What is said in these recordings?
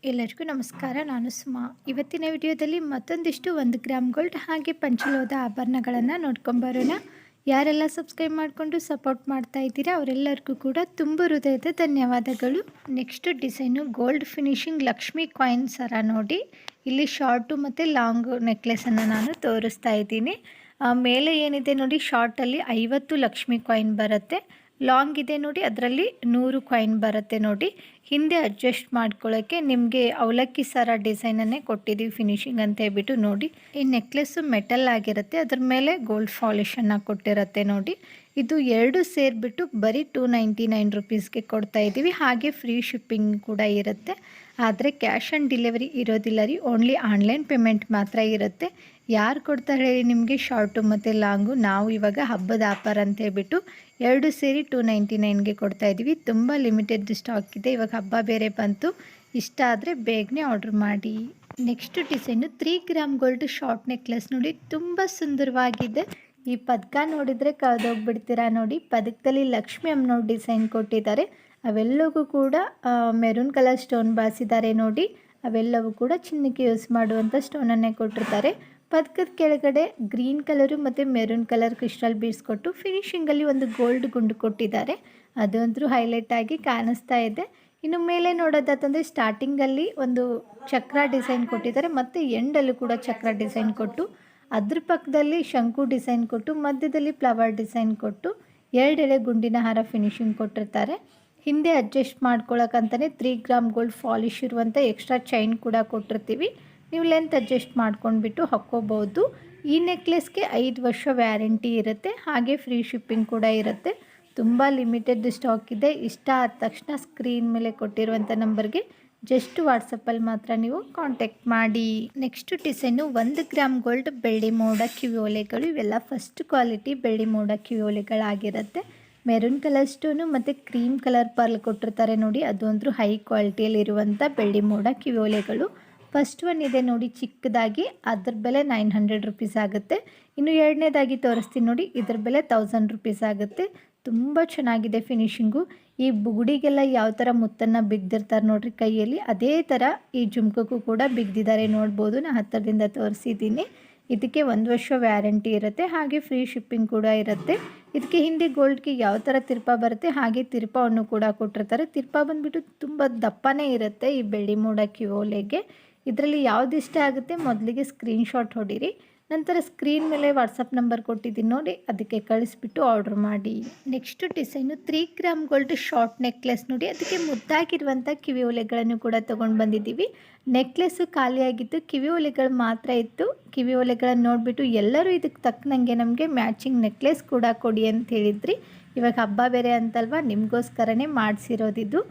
ಎಲ್ಲರಿಗೂ ನಮಸ್ಕಾರ. ನಾನು ಸುಮಾ. ಇವತ್ತಿನ ವಿಡಿಯೋದಲ್ಲಿ ಮತ್ತೊಂದಿಷ್ಟು 1 ಗ್ರಾಮ್ ಗೋಲ್ಡ್ ಹಾಗೆ ಪಂಚಲೋಹದ ಆಭರಣಗಳನ್ನು ನೋಡ್ಕೊಂಬರೋಣ. ಯಾರೆಲ್ಲ ಸಬ್ಸ್ಕ್ರೈಬ್ ಮಾಡಿಕೊಂಡು ಸಪೋರ್ಟ್ ಮಾಡ್ತಾ ಇದ್ದೀರಾ ಅವರೆಲ್ಲರಿಗೂ ಕೂಡ ತುಂಬ ಹೃದಯದ ಧನ್ಯವಾದಗಳು. Next design gold finishing Lakshmi coin ಸರ ನೋಡಿ. ಇಲ್ಲಿ ಶಾರ್ಟು ಮತ್ತು ಲಾಂಗ್ ನೆಕ್ಲೆಸನ್ನು ನಾನು ತೋರಿಸ್ತಾ ಇದ್ದೀನಿ. ಮೇಲೆ ಏನಿದೆ ನೋಡಿ, ಶಾರ್ಟಲ್ಲಿ 50 ಲಕ್ಷ್ಮಿ ಕಾಯಿನ್ ಬರುತ್ತೆ. ಲಾಂಗ್ ಇದೆ ನೋಡಿ, ಅದರಲ್ಲಿ 100 ಕಾಯಿನ್ ಬರುತ್ತೆ ನೋಡಿ. ಹಿಂದೆ ಅಡ್ಜಸ್ಟ್ ಮಾಡ್ಕೊಳ್ಳೋಕ್ಕೆ ನಿಮಗೆ ಅವಲಕ್ಕಿ ಸರ ಡಿಸೈನನ್ನೇ ಕೊಟ್ಟಿದ್ದೀವಿ ಫಿನಿಶಿಂಗ್ ಅಂತ ಹೇಳ್ಬಿಟ್ಟು ನೋಡಿ. ಈ ನೆಕ್ಲೆಸ್ಸು ಮೆಟಲ್ ಆಗಿರುತ್ತೆ, ಅದ್ರ ಮೇಲೆ ಗೋಲ್ಡ್ ಫಾಲಿಶನ್ನು ಕೊಟ್ಟಿರುತ್ತೆ ನೋಡಿ. ಇದು ಎರಡು ಸೇರಿಬಿಟ್ಟು ಬರೀ 299 ರುಪೀಸ್ಗೆ ಕೊಡ್ತಾ ಇದ್ದೀವಿ. ಹಾಗೆ ಫ್ರೀ ಶಿಪ್ಪಿಂಗ್ ಕೂಡ ಇರುತ್ತೆ. ಆದರೆ ಕ್ಯಾಶ್ ಆನ್ ಡೆಲಿವರಿ ಇರೋದಿಲ್ಲ ರೀ, ಓನ್ಲಿ ಆನ್ಲೈನ್ ಪೇಮೆಂಟ್ ಮಾತ್ರ ಇರುತ್ತೆ. ಯಾರು ಕೊಡ್ತಾರೆ ಹೇಳಿ ನಿಮಗೆ ಶಾರ್ಟು ಮತ್ತು ಲಾಂಗು? ನಾವು ಇವಾಗ ಹಬ್ಬದ ಆಫರ್ ಅಂತ ಹೇಳ್ಬಿಟ್ಟು ಎರಡು ಸೇರಿ 299ಗೆ ಕೊಡ್ತಾ ಇದ್ದೀವಿ. ತುಂಬ ಲಿಮಿಟೆಡ್ ಸ್ಟಾಕ್ ಇದೆ, ಇವಾಗ ಹಬ್ಬ ಬೇರೆ ಬಂತು. ಇಷ್ಟ ಆದರೆ ಬೇಗನೆ ಆರ್ಡ್ರ್ ಮಾಡಿ. Next design 3 gram gold short necklace ನೋಡಿ, ತುಂಬ ಸುಂದರವಾಗಿದೆ. ಈ ಪದಕ ನೋಡಿದರೆ ಕಳೆದೋಗ್ಬಿಡ್ತೀರಾ ನೋಡಿ. ಪದಕದಲ್ಲಿ ಲಕ್ಷ್ಮಿ ಅಮ್ಮನವ್ರ ಡಿಸೈನ್ ಕೊಟ್ಟಿದ್ದಾರೆ. ಅವೆಲ್ಲವೂ ಕೂಡ ಮೆರೂನ್ ಕಲರ್ ಸ್ಟೋನ್ ಬಾರಿಸಿದ್ದಾರೆ ನೋಡಿ. ಅವೆಲ್ಲವೂ ಕೂಡ ಚಿನ್ನಕ್ಕೆ ಯೂಸ್ ಮಾಡುವಂಥ ಸ್ಟೋನನ್ನೇ ಕೊಟ್ಟಿರ್ತಾರೆ. ಪದಕದ ಕೆಳಗಡೆ ಗ್ರೀನ್ ಕಲರು ಮತ್ತು ಮೆರೂನ್ ಕಲರ್ ಕ್ರಿಸ್ಟಲ್ ಬೀಡ್ಸ್ ಕೊಟ್ಟು ಫಿನಿಶಿಂಗಲ್ಲಿ ಒಂದು ಗೋಲ್ಡ್ ಗುಂಡು ಕೊಟ್ಟಿದ್ದಾರೆ. ಅದಂತೂ ಹೈಲೈಟ್ ಆಗಿ ಕಾಣಿಸ್ತಾ ಇದೆ. ಇನ್ನು ಮೇಲೆ ನೋಡೋದಾತಂದರೆ ಸ್ಟಾರ್ಟಿಂಗಲ್ಲಿ ಒಂದು ಚಕ್ರ ಡಿಸೈನ್ ಕೊಟ್ಟಿದ್ದಾರೆ ಮತ್ತು ಎಂಡಲ್ಲೂ ಕೂಡ ಚಕ್ರ ಡಿಸೈನ್ ಕೊಟ್ಟು, ಅದ್ರ ಪಕ್ಕದಲ್ಲಿ ಶಂಕು ಡಿಸೈನ್ ಕೊಟ್ಟು, ಮಧ್ಯದಲ್ಲಿ ಫ್ಲವರ್ ಡಿಸೈನ್ ಕೊಟ್ಟು, ಎರಡೆಳೆ ಗುಂಡಿನ ಹಾರ ಫಿನಿಶಿಂಗ್ ಕೊಟ್ಟಿರ್ತಾರೆ. ಹಿಂದೆ ಅಡ್ಜಸ್ಟ್ ಮಾಡ್ಕೊಳ್ಳೋಕ್ಕಂತಲೇ 3 ಗ್ರಾಮ್ ಗೋಲ್ಡ್ ಫಾಲಿಶ್ ಇರುವಂಥ ಎಕ್ಸ್ಟ್ರಾ ಚೈನ್ ಕೂಡ ಕೊಟ್ಟಿರ್ತೀವಿ. ನೀವು ಲೆಂತ್ ಅಡ್ಜಸ್ಟ್ ಮಾಡ್ಕೊಂಡ್ಬಿಟ್ಟು ಹಾಕ್ಕೋಬೋದು. ಈ ನೆಕ್ಲೆಸ್ಗೆ 5 ವರ್ಷ ವ್ಯಾರಂಟಿ ಇರುತ್ತೆ. ಹಾಗೆ ಫ್ರೀ ಶಿಪ್ಪಿಂಗ್ ಕೂಡ ಇರುತ್ತೆ. ತುಂಬ ಲಿಮಿಟೆಡ್ ಸ್ಟಾಕ್ ಇದೆ. ಇಷ್ಟ ಆದ ತಕ್ಷಣ ಸ್ಕ್ರೀನ್ ಮೇಲೆ ಕೊಟ್ಟಿರುವಂಥ ನಂಬರ್ಗೆ ಜಸ್ಟ್ ವಾಟ್ಸಪ್ಪಲ್ಲಿ ಮಾತ್ರ ನೀವು ಕಾಂಟ್ಯಾಕ್ಟ್ ಮಾಡಿ. ನೆಕ್ಸ್ಟ್ ಡಿಸೈನು 1 ಗ್ರಾಮ್ ಗೋಲ್ಡ್ ಬೆಳ್ಳಿ ಮೋಡ ಕಿವಿ ಓಲೆಗಳು. ಇವೆಲ್ಲ ಫಸ್ಟ್ ಕ್ವಾಲಿಟಿ ಬೆಳ್ಳಿ ಮೋಡ ಕಿವಿ ಓಲೆಗಳಾಗಿರುತ್ತೆ. ಮೆರೂನ್ ಕಲರ್ ಸ್ಟೋನು ಮತ್ತು ಕ್ರೀಮ್ ಕಲರ್ ಪರ್ಲ್ ಕೊಟ್ಟಿರ್ತಾರೆ ನೋಡಿ. ಅದು ಅಂದರೂ ಹೈ ಕ್ವಾಲಿಟಿಯಲ್ಲಿರುವಂಥ ಬೆಳ್ಳಿ ಮೋಡ ಕಿವಿ ಓಲೆಗಳು. ಫಸ್ಟ್ ಒನ್ ಇದೆ ನೋಡಿ ಚಿಕ್ಕದಾಗಿ, ಅದ್ರ ಬೆಲೆ 900 ರುಪೀಸ್ ಆಗುತ್ತೆ. ಇನ್ನು ಎರಡನೇದಾಗಿ ತೋರಿಸ್ತೀನಿ ನೋಡಿ, ಇದ್ರ ಬೆಲೆ 1000 ರುಪೀಸ್ ಆಗುತ್ತೆ. ತುಂಬ ಚೆನ್ನಾಗಿದೆ ಫಿನಿಶಿಂಗು. ಈ ಬುಗುಡಿಗೆಲ್ಲ ಯಾವ ಥರ ಮುತ್ತನ್ನು ಬಿಗ್ದಿರ್ತಾರೆ ನೋಡ್ರಿ ಕೈಯಲ್ಲಿ, ಅದೇ ಥರ ಈ ಜುಮ್ಕಕ್ಕೂ ಕೂಡ ಬಿಗ್ದಿದ್ದಾರೆ ನೋಡ್ಬೋದು. ನಾನು ಹತ್ತಿರದಿಂದ ತೋರಿಸಿದ್ದೀನಿ. ಇದಕ್ಕೆ 1 ವರ್ಷ ವ್ಯಾರಂಟಿ ಇರುತ್ತೆ. ಹಾಗೆ ಫ್ರೀ ಶಿಪ್ಪಿಂಗ್ ಕೂಡ ಇರುತ್ತೆ. ಇದಕ್ಕೆ ಹಿಂದೆ ಗೋಲ್ಡ್ಗೆ ಯಾವ ಥರ ತಿರ್ಪ ಬರುತ್ತೆ ಹಾಗೆ ತಿರ್ಪವನ್ನು ಕೂಡ ಕೊಟ್ಟಿರ್ತಾರೆ. ತಿರ್ಪ ಬಂದುಬಿಟ್ಟು ತುಂಬ ದಪ್ಪನೇ ಇರುತ್ತೆ ಈ ಬೆಳ್ಳಿ ಮೋಡ ಕಿವಿ ಓಲೆಗೆ. ಇದರಲ್ಲಿ ಯಾವ್ದು ಇಷ್ಟ ಆಗುತ್ತೆ ಮೊದಲಿಗೆ ಸ್ಕ್ರೀನ್ಶಾಟ್ ಹೊಡೀರಿ. ನಂತರ ಸ್ಕ್ರೀನ್ ಮೇಲೆ ವಾಟ್ಸಪ್ ನಂಬರ್ ಕೊಟ್ಟಿದ್ದೀನಿ ನೋಡಿ, ಅದಕ್ಕೆ ಕಳಿಸ್ಬಿಟ್ಟು ಆರ್ಡ್ರ್ ಮಾಡಿ. Next design 3 gram gold short necklace ನೋಡಿ. ಅದಕ್ಕೆ ಮುದ್ದಾಗಿರುವಂಥ ಕಿವಿ ಓಲೆಗಳನ್ನು ಕೂಡ ತೊಗೊಂಡು ಬಂದಿದ್ದೀವಿ. ನೆಕ್ಲೆಸ್ಸು ಖಾಲಿಯಾಗಿತ್ತು, ಕಿವಿ ಓಲೆಗಳು ಮಾತ್ರ ಇತ್ತು. ಕಿವಿ ಓಲೆಗಳನ್ನು ನೋಡಿಬಿಟ್ಟು ಎಲ್ಲರೂ ಇದಕ್ಕೆ ತಕ್ಕನಂಗೆ ನಮಗೆ ಮ್ಯಾಚಿಂಗ್ ನೆಕ್ಲೆಸ್ ಕೂಡ ಕೊಡಿ ಅಂತ ಹೇಳಿದ್ರಿ. ಇವಾಗ ಹಬ್ಬ ಬೇರೆ ಅಂತಲ್ವ, ನಿಮಗೋಸ್ಕರನೇ ಮಾಡಿಸಿರೋದಿದ್ದು.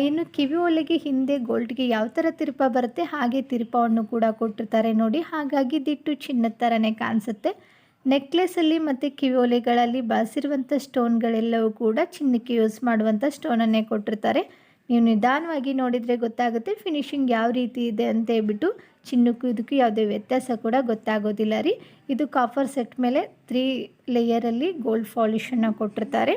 ಇನ್ನು ಕಿವಿ ಓಲೆಗೆ ಹಿಂದೆ ಗೋಲ್ಡ್ಗೆ ಯಾವ ಥರ ತಿರುಪ ಬರುತ್ತೆ ಹಾಗೆ ತಿರುಪವನ್ನು ಕೂಡ ಕೊಟ್ಟಿರ್ತಾರೆ ನೋಡಿ. ಹಾಗಾಗಿ ದಿಟ್ಟು ಚಿನ್ನದ ಥರನೇ ಕಾಣಿಸುತ್ತೆ. ನೆಕ್ಲೆಸಲ್ಲಿ ಮತ್ತು ಕಿವಿ ಓಲೆಗಳಲ್ಲಿ ಬಾರಿಸಿರುವಂಥ ಸ್ಟೋನ್ಗಳೆಲ್ಲವೂ ಕೂಡ ಚಿನ್ನಕ್ಕೆ ಯೂಸ್ ಮಾಡುವಂಥ ಸ್ಟೋನನ್ನೇ ಕೊಟ್ಟಿರ್ತಾರೆ. ನೀವು ನಿಧಾನವಾಗಿ ನೋಡಿದರೆ ಗೊತ್ತಾಗುತ್ತೆ ಫಿನಿಶಿಂಗ್ ಯಾವ ರೀತಿ ಇದೆ ಅಂತ ಹೇಳ್ಬಿಟ್ಟು. ಚಿನ್ನಕ್ಕೂ ಇದಕ್ಕೂ ಯಾವುದೇ ವ್ಯತ್ಯಾಸ ಕೂಡ ಗೊತ್ತಾಗೋದಿಲ್ಲ ರೀ. ಇದು ಕಾಫರ್ ಸೆಟ್ ಮೇಲೆ 3 ಲೇಯರಲ್ಲಿ ಗೋಲ್ಡ್ ಫಾಲಿಶನ್ನು ಕೊಟ್ಟಿರ್ತಾರೆ.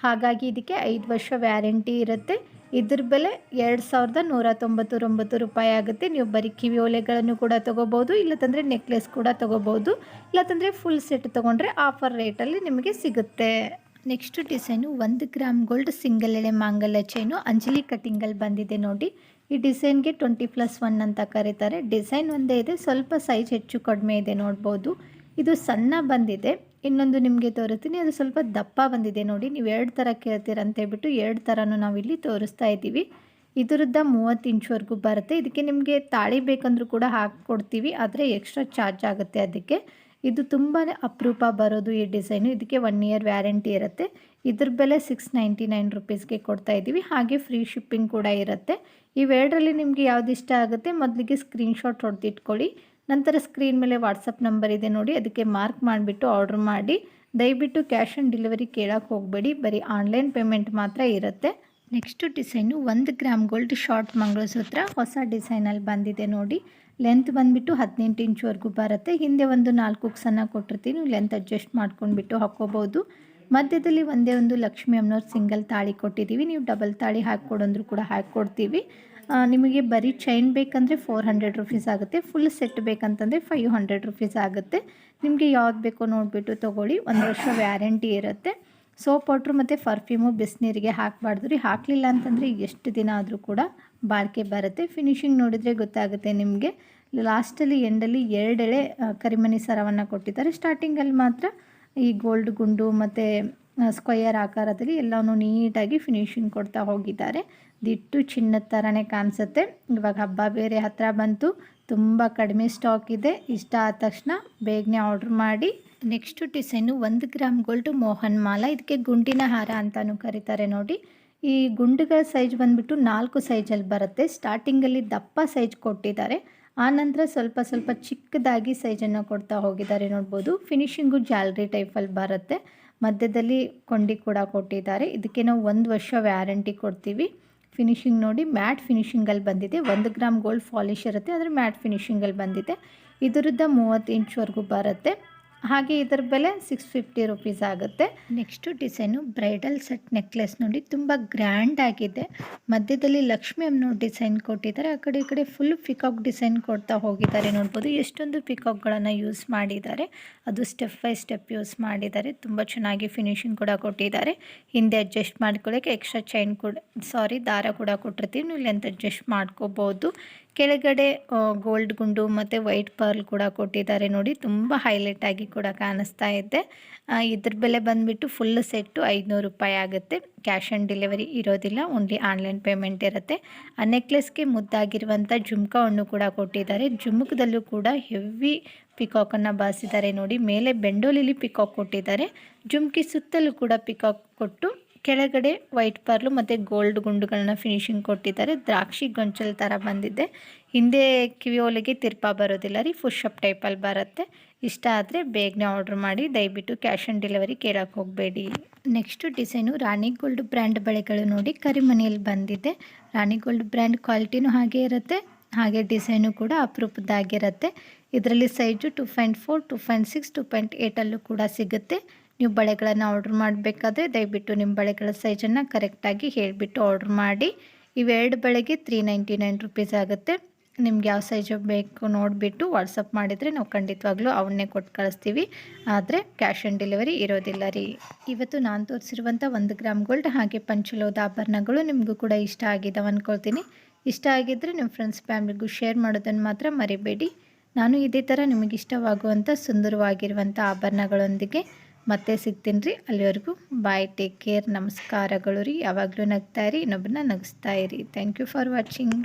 ಹಾಗಾಗಿ ಇದಕ್ಕೆ 5 ವರ್ಷ ವ್ಯಾರಂಟಿ ಇರುತ್ತೆ. ಇದ್ರ ಬೆಲೆ 2199 ರೂಪಾಯಿ ಆಗುತ್ತೆ. ನೀವು ಬರೀ ಕಿವಿ ಓಲೆಗಳನ್ನು ಕೂಡ ತೊಗೋಬೋದು, ಇಲ್ಲತಂದರೆ ನೆಕ್ಲೆಸ್ ಕೂಡ ತೊಗೋಬೋದು, ಇಲ್ಲತಂದರೆ ಫುಲ್ ಸೆಟ್ ತೊಗೊಂಡ್ರೆ ಆಫರ್ ರೇಟಲ್ಲಿ ನಿಮಗೆ ಸಿಗುತ್ತೆ. Next design 1 gram gold single ಎಳೆ ಮಾಂಗಲ್ಯ ಚೈನು ಅಂಜಲಿ ಕಟ್ಟಿಂಗಲ್ಲಿ ಬಂದಿದೆ ನೋಡಿ. ಈ ಡಿಸೈನ್ಗೆ 20+1 ಅಂತ ಕರೀತಾರೆ. ಡಿಸೈನ್ ಒಂದೇ ಇದೆ, ಸ್ವಲ್ಪ ಸೈಜ್ ಹೆಚ್ಚು ಕಡಿಮೆ ಇದೆ ನೋಡ್ಬೋದು. ಇದು ಸಣ್ಣ ಬಂದಿದೆ. ಇನ್ನೊಂದು ನಿಮಗೆ ತೋರಿಸ್ತೀನಿ, ಅದು ಸ್ವಲ್ಪ ದಪ್ಪ ಬಂದಿದೆ ನೋಡಿ. ನೀವು 2 ಥರ ಕೇಳ್ತೀರ ಅಂತ ಹೇಳ್ಬಿಟ್ಟು 2 ಥರನೂ ನಾವಿಲ್ಲಿ ತೋರಿಸ್ತಾ ಇದ್ದೀವಿ. ಇದರದ್ದು 30 ಇಂಚ್ವರೆಗೂ ಬರುತ್ತೆ. ಇದಕ್ಕೆ ನಿಮಗೆ ತಾಳಿ ಬೇಕಂದ್ರೂ ಕೂಡ ಹಾಕ್ಕೊಡ್ತೀವಿ, ಆದರೆ ಎಕ್ಸ್ಟ್ರಾ ಚಾರ್ಜ್ ಆಗುತ್ತೆ ಅದಕ್ಕೆ. ಇದು ತುಂಬಾ ಅಪರೂಪ ಬರೋದು ಈ ಡಿಸೈನು. ಇದಕ್ಕೆ 1 ಇಯರ್ ವ್ಯಾರಂಟಿ ಇರುತ್ತೆ. ಇದ್ರ ಬೆಲೆ 699 ರುಪೀಸ್ಗೆ ಕೊಡ್ತಾ ಇದ್ದೀವಿ. ಹಾಗೆ ಫ್ರೀ ಶಿಪ್ಪಿಂಗ್ ಕೂಡ ಇರುತ್ತೆ. ಇವೆರಡರಲ್ಲಿ ನಿಮಗೆ ಯಾವ್ದು ಇಷ್ಟ ಆಗುತ್ತೆ ಮೊದಲಿಗೆ ಸ್ಕ್ರೀನ್ಶಾಟ್ ಹೊಡೆದಿಟ್ಕೊಳ್ಳಿ. ನಂತರ ಸ್ಕ್ರೀನ್ ಮೇಲೆ ವಾಟ್ಸಪ್ ನಂಬರ್ ಇದೆ ನೋಡಿ, ಅದಕ್ಕೆ ಮಾರ್ಕ್ ಮಾಡಿಬಿಟ್ಟು ಆರ್ಡ್ರ್ ಮಾಡಿ. ದಯವಿಟ್ಟು ಕ್ಯಾಶ್ ಆನ್ ಡೆಲಿವರಿ ಕೇಳೋಕ್ಕೆ ಹೋಗಬೇಡಿ, ಬರೀ ಆನ್ಲೈನ್ ಪೇಮೆಂಟ್ ಮಾತ್ರ ಇರುತ್ತೆ. Next design 1 gram gold short mangalsutra ಹೊಸ ಡಿಸೈನಲ್ಲಿ ಬಂದಿದೆ ನೋಡಿ. ಲೆಂತ್ ಬಂದುಬಿಟ್ಟು 18 ಇಂಚ್ವರೆಗೂ ಬರುತ್ತೆ. ಹಿಂದೆ ಒಂದು 4 ಉಕ್ಸನ್ನು ಕೊಟ್ಟಿರ್ತೀನಿ, ಲೆಂತ್ ಅಡ್ಜಸ್ಟ್ ಮಾಡ್ಕೊಂಡ್ಬಿಟ್ಟು ಹಾಕ್ಕೋಬೋದು. ಮಧ್ಯದಲ್ಲಿ ಒಂದೇ ಒಂದು ಲಕ್ಷ್ಮಿ ಅಮ್ಮನವ್ರು ಸಿಂಗಲ್ ತಾಳಿ ಕೊಟ್ಟಿದ್ದೀವಿ. ನೀವು ಡಬಲ್ ತಾಳಿ ಹಾಕ್ಕೊಡಂದ್ರೂ ಕೂಡ ಹಾಕ್ಕೊಡ್ತೀವಿ. ನಿಮಗೆ ಬರೀ ಚೈನ್ ಬೇಕಂದರೆ 400 ರುಪೀಸ್ ಆಗುತ್ತೆ, ಫುಲ್ ಸೆಟ್ ಬೇಕಂತಂದರೆ 500 ರುಪೀಸ್ ಆಗುತ್ತೆ. ನಿಮಗೆ ಯಾವ್ದು ಬೇಕೋ ನೋಡಿಬಿಟ್ಟು ತೊಗೊಳ್ಳಿ. 1 ವರ್ಷ ವ್ಯಾರಂಟಿ ಇರುತ್ತೆ. ಸೋಪ್ ಪೌಡ್ರು ಮತ್ತು ಪರ್ಫ್ಯೂಮು ಬಿಸಿನೀರಿಗೆ ಹಾಕಬಾರ್ದು ರೀ. ಹಾಕಲಿಲ್ಲ ಅಂತಂದರೆ ಎಷ್ಟು ದಿನ ಆದರೂ ಕೂಡ ಬಾಳಿಕೆ ಬರುತ್ತೆ. ಫಿನಿಶಿಂಗ್ ನೋಡಿದರೆ ಗೊತ್ತಾಗುತ್ತೆ ನಿಮಗೆ. ಲಾಸ್ಟಲ್ಲಿ ಎಂಡಲ್ಲಿ 2 ಎಳೆ ಕರಿಮಣಿ ಸರವನ್ನು ಕೊಟ್ಟಿದ್ದಾರೆ. ಸ್ಟಾರ್ಟಿಂಗಲ್ಲಿ ಮಾತ್ರ ಈ ಗೋಲ್ಡ್ ಗುಂಡು ಮತ್ತು ಸ್ಕ್ವಯರ್ ಆಕಾರದಲ್ಲಿ ಎಲ್ಲವೂ ನೀಟಾಗಿ ಫಿನಿಶಿಂಗ್ ಕೊಡ್ತಾ ಹೋಗಿದ್ದಾರೆ. ದಿಟ್ಟು ಚಿನ್ನದ ಥರನೇ ಕಾಣಿಸುತ್ತೆ. ಇವಾಗ ಹಬ್ಬ ಬೇರೆ ಹತ್ತಿರ ಬಂತು, ತುಂಬ ಕಡಿಮೆ ಸ್ಟಾಕ್ ಇದೆ. ಇಷ್ಟ ಆದ ತಕ್ಷಣ ಬೇಗನೆ ಆರ್ಡ್ರ್ ಮಾಡಿ. Next design 1 gram gold Mohan ಮಾಲ. ಇದಕ್ಕೆ ಗುಂಡಿನ ಹಾರ ಅಂತಲೂ ಕರೀತಾರೆ ನೋಡಿ. ಈ ಗುಂಡುಗಳ ಸೈಜ್ ಬಂದುಬಿಟ್ಟು 4 ಸೈಜಲ್ಲಿ ಬರುತ್ತೆ. ಸ್ಟಾರ್ಟಿಂಗಲ್ಲಿ ದಪ್ಪ ಸೈಜ್ ಕೊಟ್ಟಿದ್ದಾರೆ, ಆನಂತರ ಸ್ವಲ್ಪ ಸ್ವಲ್ಪ ಚಿಕ್ಕದಾಗಿ ಸೈಜನ್ನು ಕೊಡ್ತಾ ಹೋಗಿದ್ದಾರೆ ನೋಡ್ಬೋದು. ಫಿನಿಶಿಂಗು ಜಾಲ್ರಿ ಟೈಪಲ್ಲಿ ಬರುತ್ತೆ. ಮಧ್ಯದಲ್ಲಿ ಕೊಂಡಿ ಕೂಡ ಕೊಟ್ಟಿದ್ದಾರೆ. ಇದಕ್ಕೆ ನಾವು 1 ವರ್ಷ ವ್ಯಾರಂಟಿ ಕೊಡ್ತೀವಿ. ಫಿನಿಶಿಂಗ್ ನೋಡಿ ಮ್ಯಾಟ್ ಫಿನಿಶಿಂಗಲ್ಲಿ ಬಂದಿದೆ. 1 ಗ್ರಾಮ್ ಗೋಲ್ಡ್ ಪಾಲಿಶ್ ಇರುತ್ತೆ, ಆದರೆ ಮ್ಯಾಟ್ ಫಿನಿಶಿಂಗಲ್ಲಿ ಬಂದಿದೆ. ಇದರದ್ದು 30 ಇಂಚ್ವರೆಗೂ ಬರುತ್ತೆ. ಹಾಗೆ ಇದರ ಬೆಲೆ 650 ರುಪೀಸ್ ಆಗುತ್ತೆ. Next design bridal set necklace ನೋಡಿ, ತುಂಬ ಗ್ರ್ಯಾಂಡ್ ಆಗಿದೆ. ಮಧ್ಯದಲ್ಲಿ ಲಕ್ಷ್ಮಿ ಅಮ್ಮನೋ ಡಿಸೈನ್ ಕೊಟ್ಟಿದ್ದಾರೆ. ಆ ಕಡೆ ಈ ಕಡೆ ಫುಲ್ ಪಿಕಾಕ್ ಡಿಸೈನ್ ಕೊಡ್ತಾ ಹೋಗಿದ್ದಾರೆ ನೋಡ್ಬೋದು. ಎಷ್ಟೊಂದು ಪಿಕಾಕ್ಗಳನ್ನು ಯೂಸ್ ಮಾಡಿದ್ದಾರೆ, ಅದು ಸ್ಟೆಪ್ ಬೈ ಸ್ಟೆಪ್ ಯೂಸ್ ಮಾಡಿದ್ದಾರೆ. ತುಂಬ ಚೆನ್ನಾಗಿ ಫಿನಿಶಿಂಗ್ ಕೂಡ ಕೊಟ್ಟಿದ್ದಾರೆ. ಹಿಂದೆ ಅಡ್ಜಸ್ಟ್ ಮಾಡ್ಕೊಳ್ಳೋಕ್ಕೆ ಎಕ್ಸ್ಟ್ರಾ ಚೈನ್ ಕೂಡ ದಾರ ಕೂಡ ಕೊಟ್ಟಿರ್ತೀವಿ, ನೀವು ಲೆಂತ್ ಅಡ್ಜಸ್ಟ್ ಮಾಡ್ಕೋಬೋದು. ಕೆಳಗಡೆ ಗೋಲ್ಡ್ ಗುಂಡು ಮತ್ತು ವೈಟ್ ಪರ್ಲ್ ಕೂಡ ಕೊಟ್ಟಿದ್ದಾರೆ ನೋಡಿ, ತುಂಬ ಹೈಲೈಟ್ ಆಗಿ ಕೂಡ ಕಾಣಿಸ್ತಾ ಇದೆ. ಇದ್ರ ಬೆಲೆ ಬಂದುಬಿಟ್ಟು ಫುಲ್ ಸೆಟ್ಟು 500 ರೂಪಾಯಿ ಆಗುತ್ತೆ. ಕ್ಯಾಶ್ ಆನ್ ಡೆಲಿವರಿ ಇರೋದಿಲ್ಲ, ಓನ್ಲಿ ಆನ್ಲೈನ್ ಪೇಮೆಂಟ್ ಇರುತ್ತೆ. ಆ ನೆಕ್ಲೆಸ್ಗೆ ಮುದ್ದಾಗಿರುವಂಥ ಜುಮ್ಕವನ್ನು ಕೂಡ ಕೊಟ್ಟಿದ್ದಾರೆ. ಜುಮ್ಕದಲ್ಲೂ ಕೂಡ ಹೆವಿ ಪಿಕಾಕನ್ನು ಬಾಸಿದ್ದಾರೆ ನೋಡಿ. ಮೇಲೆ ಬೆಂಡೋಲಿಲಿ ಪಿಕಾಕ್ ಕೊಟ್ಟಿದ್ದಾರೆ, ಜುಮ್ಕಿ ಸುತ್ತಲೂ ಕೂಡ ಪಿಕಾಕ್ ಕೊಟ್ಟು ಕೆಳಗಡೆ ವೈಟ್ ಪರ್ಲು ಮತ್ತು ಗೋಲ್ಡ್ ಗುಂಡುಗಳನ್ನ ಫಿನಿಶಿಂಗ್ ಕೊಟ್ಟಿದ್ದಾರೆ. ದ್ರಾಕ್ಷಿ ಗೊಂಚಲ್ ಥರ ಬಂದಿದೆ. ಹಿಂದೆ ಕಿವಿಯೋಲಿಗೆ ತಿರ್ಪ ಬರೋದಿಲ್ಲ ರೀ, ಫುಷಪ್ ಟೈಪಲ್ಲಿ ಬರುತ್ತೆ. ಇಷ್ಟ ಆದರೆ ಬೇಗನೆ ಆರ್ಡ್ರ್ ಮಾಡಿ, ದಯವಿಟ್ಟು ಕ್ಯಾಶ್ ಆನ್ ಡೆಲಿವರಿ ಕೇಳೋಕ್ಕೆ ಹೋಗಬೇಡಿ. ನೆಕ್ಸ್ಟು ಡಿಸೈನು ರಾಣಿ ಗೋಲ್ಡ್ ಬ್ರ್ಯಾಂಡ್ ಬಳೆಗಳು ನೋಡಿ, ಕರಿಮನೆಯಲ್ಲಿ ಬಂದಿದೆ. ರಾಣಿ ಗೋಲ್ಡ್ ಬ್ರ್ಯಾಂಡ್ ಕ್ವಾಲಿಟಿನೂ ಹಾಗೆ ಇರುತ್ತೆ, ಹಾಗೆ ಡಿಸೈನು ಕೂಡ ಅಪರೂಪದ್ದಾಗಿರುತ್ತೆ. ಇದರಲ್ಲಿ ಸೈಜು 2.4, 2.6, 2.8 ಕೂಡ ಸಿಗುತ್ತೆ. ನೀವು ಬಳೆಗಳನ್ನು ಆರ್ಡ್ರ್ ಮಾಡಬೇಕಾದ್ರೆ ದಯವಿಟ್ಟು ನಿಮ್ಮ ಬಳೆಗಳ ಸೈಜನ್ನು ಕರೆಕ್ಟಾಗಿ ಹೇಳಿಬಿಟ್ಟು ಆರ್ಡ್ರ್ ಮಾಡಿ. ಇವೆರಡು ಬಳೆಗೆ 399 ರುಪೀಸ್ ಆಗುತ್ತೆ. ನಿಮ್ಗೆ ಯಾವ ಸೈಜ್ ಬೇಕು ನೋಡಿಬಿಟ್ಟು ವಾಟ್ಸಪ್ ಮಾಡಿದರೆ ನಾವು ಖಂಡಿತವಾಗ್ಲೂ ಅವನ್ನೇ ಕೊಟ್ಟು ಕಳಿಸ್ತೀವಿ. ಆದರೆ ಕ್ಯಾಶ್ ಆನ್ ಡೆಲಿವರಿ ಇರೋದಿಲ್ಲ ರೀ. ಇವತ್ತು ನಾನು ತೋರಿಸಿರುವಂಥ 1 ಗ್ರಾಮ್ ಗೋಲ್ಡ್ ಹಾಗೆ ಪಂಚಲೋಹದ ಆಭರಣಗಳು ನಿಮಗೂ ಕೂಡ ಇಷ್ಟ ಆಗಿದ್ದಾವೆ ಅಂದ್ಕೊಳ್ತೀನಿ. ಇಷ್ಟ ಆಗಿದ್ದರೆ ನಿಮ್ಮ ಫ್ರೆಂಡ್ಸ್ ಫ್ಯಾಮಿಲಿಗೂ ಶೇರ್ ಮಾಡೋದನ್ನು ಮಾತ್ರ ಮರಿಬೇಡಿ. ನಾನು ಇದೇ ಥರ ನಿಮಗೆ ಇಷ್ಟವಾಗುವಂಥ ಸುಂದರವಾಗಿರುವಂಥ ಆಭರಣಗಳೊಂದಿಗೆ ಮತ್ತೆ ಸಿಗ್ತೀನಿ ರೀ. ಅಲ್ಲಿವರೆಗೂ ಬಾಯ್, ಟೇಕ್ ಕೇರ್, ನಮಸ್ಕಾರಗಳು ರೀ. ಯಾವಾಗಲೂ ನಗ್ತಾ ಇರಿ, ಇನ್ನೊಬ್ಬರನ್ನ ನಗಿಸ್ತಾ ಇರಿ. Thank you for watching.